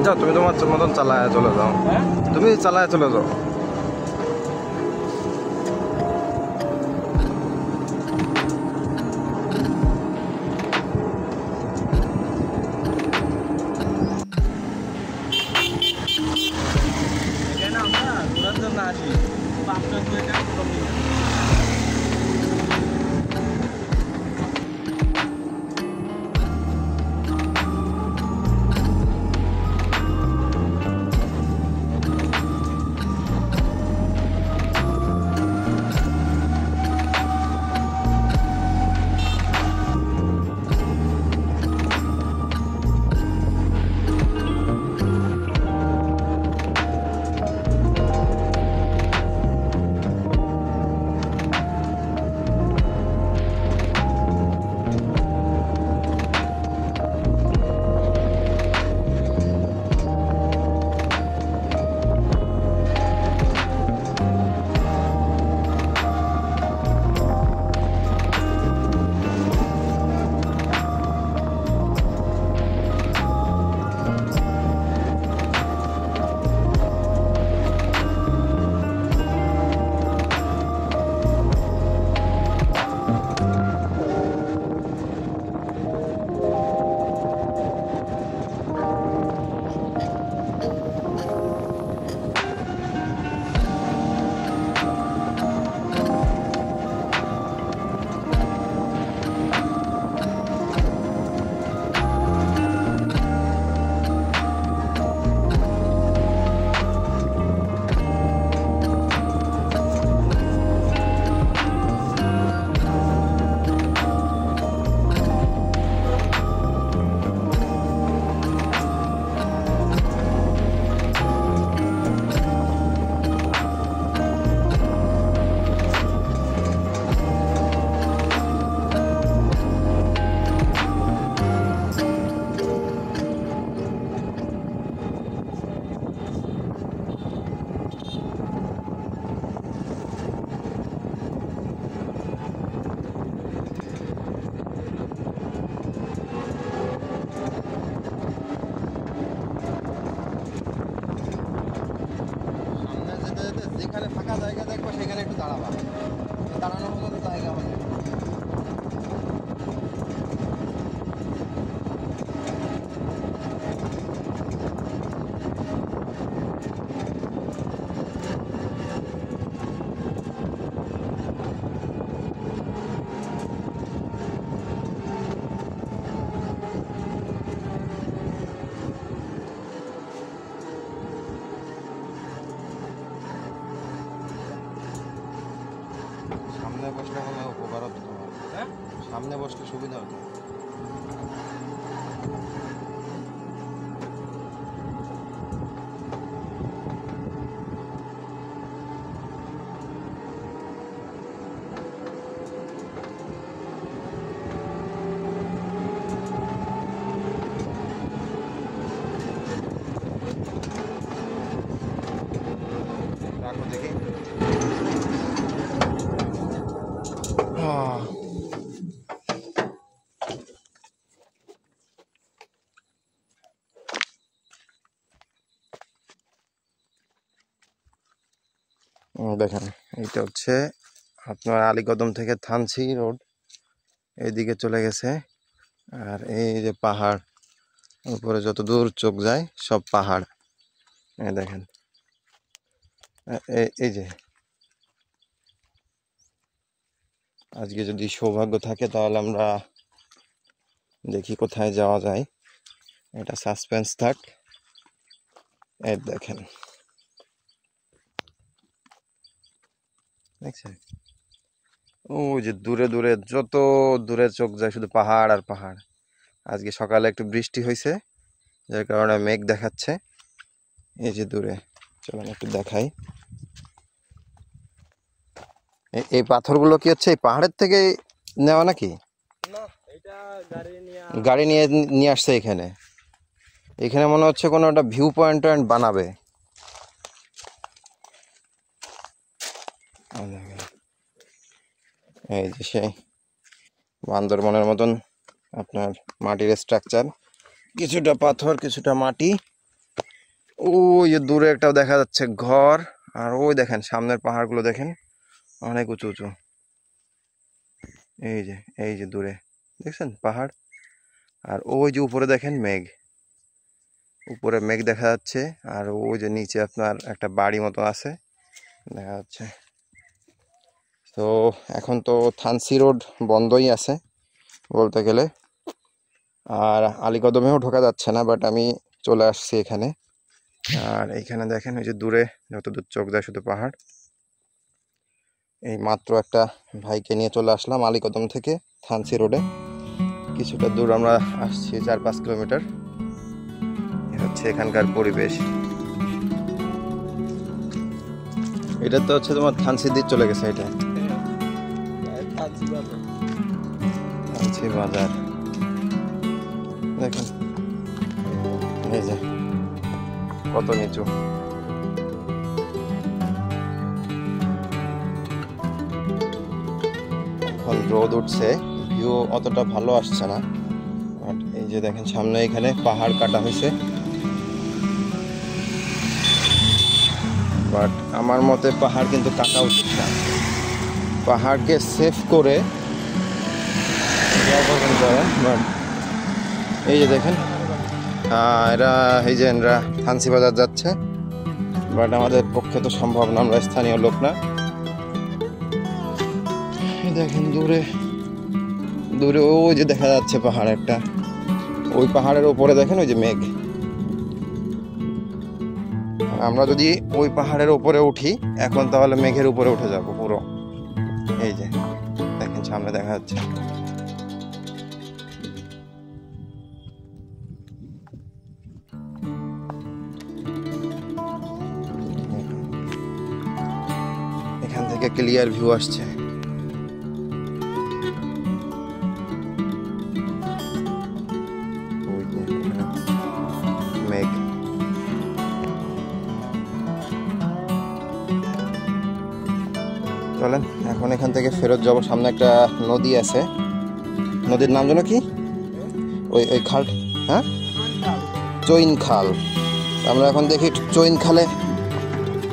যাও তুমি তোমার মতন চালায় চলে যাও, তুমি চালায় চলে যাও। যেখানে ফাঁকা জায়গা দেখবো সেখানে একটু দাঁড়াবা, দাঁড়ানোর মতো জায়গা হবে। সামনে বসলে মনে হয় উপকার হতো তোমার, সামনে বসলে সুবিধা হতো। রাখো দেখি। দেখেন এইটা হচ্ছে আপনার আলীকদম থেকে থানচি রোড, এইদিকে চলে গেছে। আর এই যে পাহাড়, উপরে যত দূর চোখ যায় সব পাহাড়। এই দেখেন এই যে আজকে যদি সৌভাগ্য থাকে তাহলে আমরা দেখি কোথায় যাওয়া যায়, এটা সাসপেন্স থাক। এই দেখেন দেখছেন, ওই যে দূরে দূরে যত দূরে চোখ যায় শুধু পাহাড় আর পাহাড়। আজকে সকালে একটু বৃষ্টি হয়েছে যার কারণে মেঘ দেখাচ্ছে। এই যে দূরে, চলুন একটু দেখাই। এই পাথরগুলো কি হচ্ছে এই পাহাড়ের থেকে নেওয়া নাকি? না, এটা গাড়ি নিয়ে নিয়ে আসছে এখানে। এখানে মনে হচ্ছে কোনো একটা ভিউ পয়েন্ট বানাবে। এই যে সেই বান্দরবনের মতন আপনার মাটির স্ট্রাকচার, কিছুটা পাথর কিছুটা মাটি, ওই যে দূরে একটা দেখা যাচ্ছে ঘর। আর ওই দেখেন সামনের পাহাড়গুলো দেখেন, অনেক উঁচু উঁচু। এই যে, এই যে দূরে দেখছেন পাহাড়। আর ওই যে উপরে দেখেন মেঘ, উপরে মেঘ দেখা যাচ্ছে। আর ওই যে নিচে আপনার একটা বাড়ি মতো আছে দেখা যাচ্ছে। তো এখন তো থানসি রোড বন্ধই আছে বলতে গেলে, আর আলীকদমেও ঢোকা যাচ্ছে না, বাট আমি চলে আসছি এখানে। আর এইখানে দেখেন ওই যে দূরে যতদূর চোখ যায় শুধু পাহাড়। এই মাত্র একটা ভাইকে নিয়ে চলে আসলাম আলীকদম থেকে থানসি রোডে। কিছুটা দূর আমরা আসছি, 4-5 কিলোমিটার। এ হচ্ছে এখানকার পরিবেশ। এটা তো হচ্ছে তোমার থানসি দিয়ে চলে গেছে, এটা থানসি বাজার দেখেন। এই যে কত নিচু। এখন রোদ উঠছে, ভিউ অতটা ভালো আসছে না। বাট এই যে দেখেন সামনে এখানে পাহাড় কাটা হয়েছে। বাট আমার মতে পাহাড় কিন্তু কাটা উচিত না, পাহাড়কে সেভ করে বাট এই যে দেখেন এরা এই যে এরা থানসি বাজার যাচ্ছে। বাট আমাদের পক্ষে তো সম্ভব না, আমরা স্থানীয় লোক না। দেখেন দূরে দূরে ওই যে দেখা যাচ্ছে পাহাড় একটা, ওই পাহাড়ের উপরে দেখেন ওই যে মেঘ। আমরা যদি ওই পাহাড়ের উপরে উঠি এখন, তাহলে মেঘের উপরে উঠে যাব পুরো। এই যে দেখেন সামনে দেখা যাচ্ছে। এখান থেকে ক্লিয়ার ভিউ আসছে। ওই যে এখানে মেঘ। চলেন এখন এখান থেকে ফেরত যাব। সামনে একটা নদী আছে, নদীর নাম যেন কি, ওই ওই খাল, হ্যাঁ চৈন খাল। আমরা এখন দেখি চৈন খালে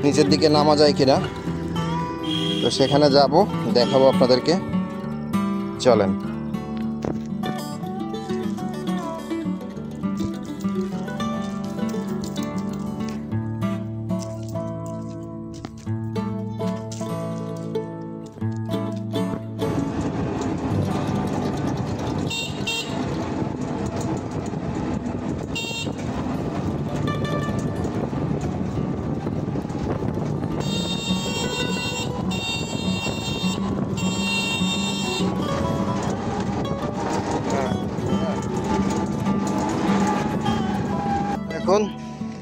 নিচের দিকে নামা যায় কিনা, তো সেখানে যাব, দেখাবো আপনাদেরকে। চলেন। এখন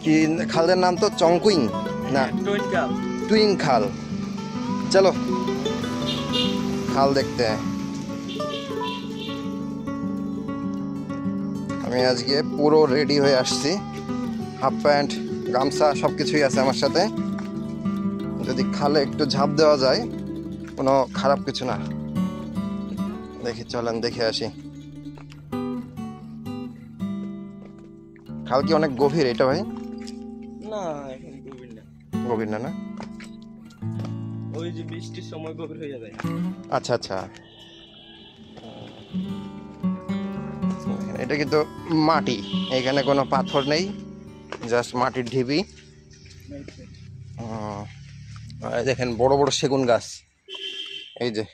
কি খালের নাম? তো চংকুইং না টুইং খাল। চলো খাল দেখতে। আমি আজকে পুরো রেডি হয়ে আসছি, হাফ প্যান্ট গামছা সব কিছুই আছে আমার সাথে। যদি খালে একটু ঝাঁপ দেওয়া যায় কোনো খারাপ কিছু না। দেখি চলেন দেখে আসি। খাল কি অনেক গভীর এটা ভাই? না এখন গভীর না। গভীর না? না ওই যে বৃষ্টির সময় গভীর হয়ে যাবে। আচ্ছা আচ্ছা। এটা কিন্তু মাটি, এখানে কোনো পাথর নেই, জাস্ট মাটির ঢিবি। দেখেন বড় বড় সেগুন গাছ, এই যে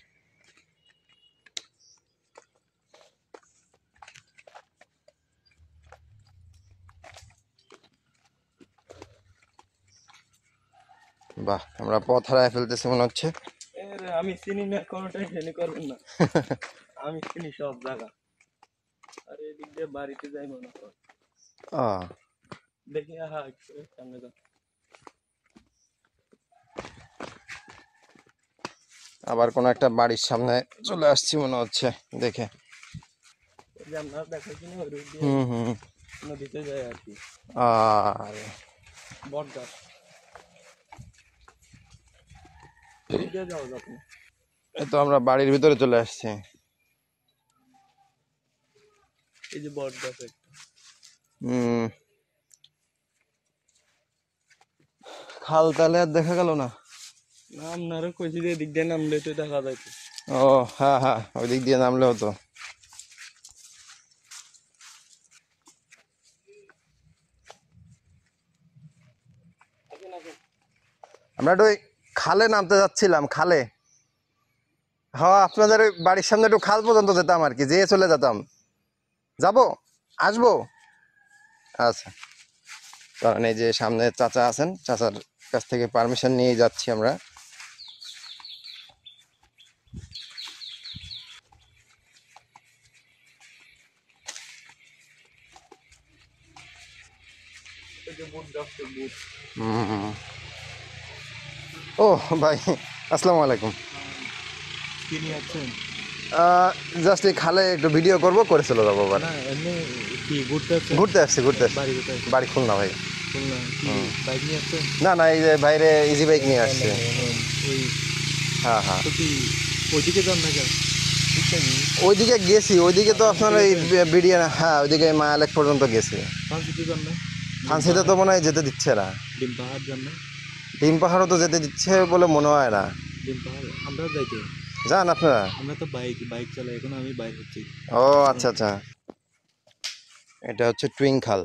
বাহ, আমরা পথ হারায় ফেলতেছি মনে হচ্ছে। আমি চিনি না, কোনো টেনশনই করবেন না। আমি চিনি সব জায়গা। আর এদিক দিয়ে বাড়িতে যাই মনে কর। দেখি হ্যাঁ সামনে যাও। আবার কোন একটা বাড়ির সামনে চলে আসছি মনে হচ্ছে দেখে। আমরা দেখাচ্ছি না, ওই রোড দিয়ে নদীতে যাই আর কি। আরে বটগাছ যাও আপনি। এই তো আমরা বাড়ির ভিতরে চলে আসছি। এই যে বটগাছ একটা। খাল তাহলে আর দেখা গেল না। না আপনারও কইছি যে এদিক দিয়ে নামলে তো দেখা যাইতো। ও হ্যাঁ হ্যাঁ, ওই দিক দিয়ে নামলে হতো। আমরা একটু ওই খালে নামতে যাচ্ছিলাম, খালে। হ্যাঁ, আপনাদের ওই বাড়ির সামনে একটু খাল পর্যন্ত যেতাম আর কি, যেয়ে চলে যেতাম। যাবো, আসবো। আচ্ছা, কারণ এই যে সামনে চাচা আছেন, চাচার কাছ থেকে পারমিশন নিয়ে যাচ্ছি আমরা। ওই যে বুট যাচ্ছে বুট। হুম। ও ভাই, আসসালামু আলাইকুম। কি নিয়ে যাচ্ছেন? জাস্ট এই খালে একটু ভিডিও করবো, করে চলে যাবো আবার। না এমনি কি ঘুরতে যাচ্ছেন? ঘুরতে আসছি, ঘুরতে আসছি। বাড়ি কোথায়? বাড়ি খুলনা ভাই। শুনলাম কি বাইক নিয়ে যাচ্ছেন? না না, এই যে বাইরে ইজি বাইক নিয়ে আসছে। ওই হ্যাঁ হ্যাঁ, তো কি ওইদিকে যান না কেন? ওইদিকে গেছি, ওইদিকে তো আপনার এই বিডিয়া, হ্যাঁ ওইদিকে মায়ালেক পর্যন্ত গেছি। ফান্সিতে যান না? ফান্সিতে তো মনে হয় যেতে দিচ্ছে না। ডিম পাহাড় যান না? ডিম পাহাড়ও তো যেতে দিচ্ছে বলে মনে হয় না। ডিম পাহাড় আমরা যাইতে, যান আপনারা? আমরা তো বাইক বাইক চালাই, এখন আমি বাইক হচ্ছি। ও আচ্ছা আচ্ছা, এটা হচ্ছে টুইং খাল।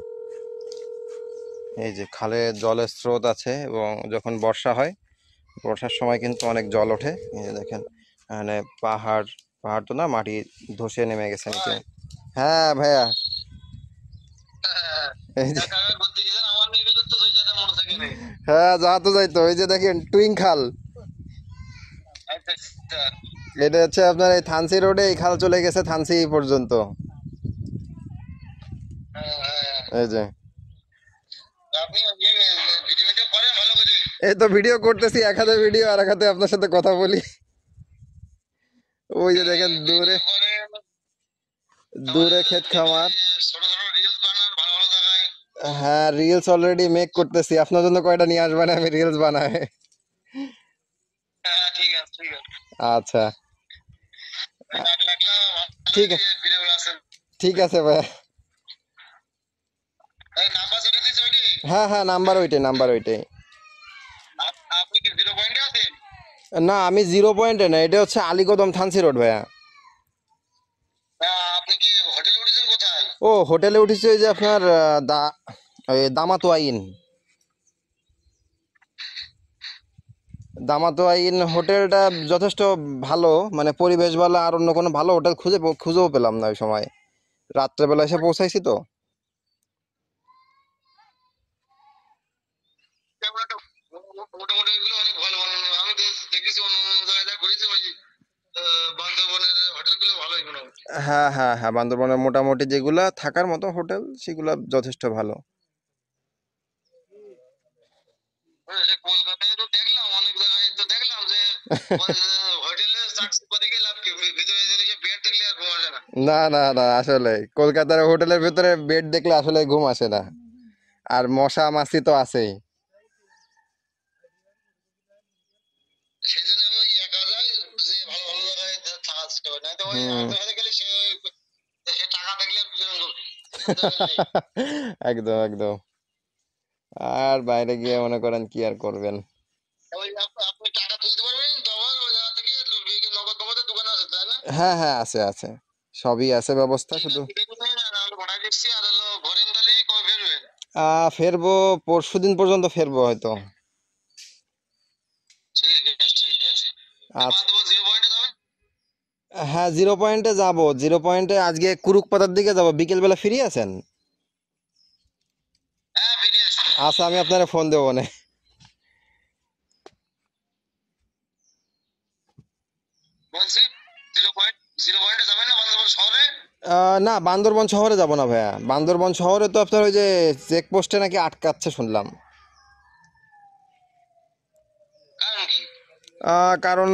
এই যে খালে জলের স্রোত আছে, এবং যখন বর্ষা হয়, বর্ষার সময় কিন্তু অনেক জল ওঠে। এই যে দেখেন এখানে পাহাড়, পাহাড় তো না, মাটি ধসে নেমে গেছে নিচে। হ্যাঁ ভাইয়া, এই যে হ্যাঁ, যা তো যাইতো। এই যে দেখেন টুইং খাল, এটা হচ্ছে আপনার এই থানসি রোডে এই খাল চলে গেছে থানসি পর্যন্ত। এই যে এই তো ভিডিও করতেছি, এক হাতে ভিডিও আর এক হাতে আপনার সাথে কথা বলি। ওই যে দেখেন দূরে, দূরে ক্ষেত খামার। হ্যাঁ, রিলস অলরেডি মেক করতেছি, আপনার জন্য কয়টা নিয়ে আসবেন, আমি রিলস বানাই। আচ্ছা, ঠিক আছে, ঠিক আছে ভাইয়া। হ্যাঁ হ্যাঁ, নাম্বার ওইটাই, নাম্বার ওইটাই। না, আমি 0 পয়েন্টে না, এটা হচ্ছে আলীকদম থানসি রোড ভাইয়া। ও হোটেলে উঠেছি, ওই যে আপনার ওই দামাতোয়াইন, দামাতোয়াইন হোটেলটা যথেষ্ট ভালো, মানে পরিবেশ ভালো। আর অন্য কোনো ভালো হোটেল খুঁজেও পেলাম না ওই সময়, রাত্রেবেলা এসে পৌঁছাইছি তো। হ্যাঁ হ্যাঁ হ্যাঁ, বান্দরবনের মোটামুটি যেগুলা থাকার মতো হোটেল, সেগুলা যথেষ্ট ভালো। না না না, আসলে কলকাতার হোটেলের ভিতরে বেড দেখলে আসলে ঘুম আসে না, আর মশা মাছি তো আছেই। হুম। একদম একদম। আর বাইরে গিয়ে মনে করেন কি আর করবেন। হ্যাঁ হ্যাঁ, আছে আছে, সবই আছে ব্যবস্থা, শুধু ফেরবো পরশুদিন পর্যন্ত, ফেরবো হয়তো। আচ্ছা, হ্যাঁ 0 পয়েন্টে যাব, 0 পয়েন্টে আজকে কুরুক পাতার দিকে যাব, বিকেল বেলা ফ্রি আছেন? আচ্ছা, আমি আপনারা ফোন দেবো না। না, বান্দরবন শহরে যাব না ভাইয়া, বান্দরবন শহরে তো আপনার ওই যে চেকপোস্টে নাকি আটকাচ্ছে শুনলাম। কারণ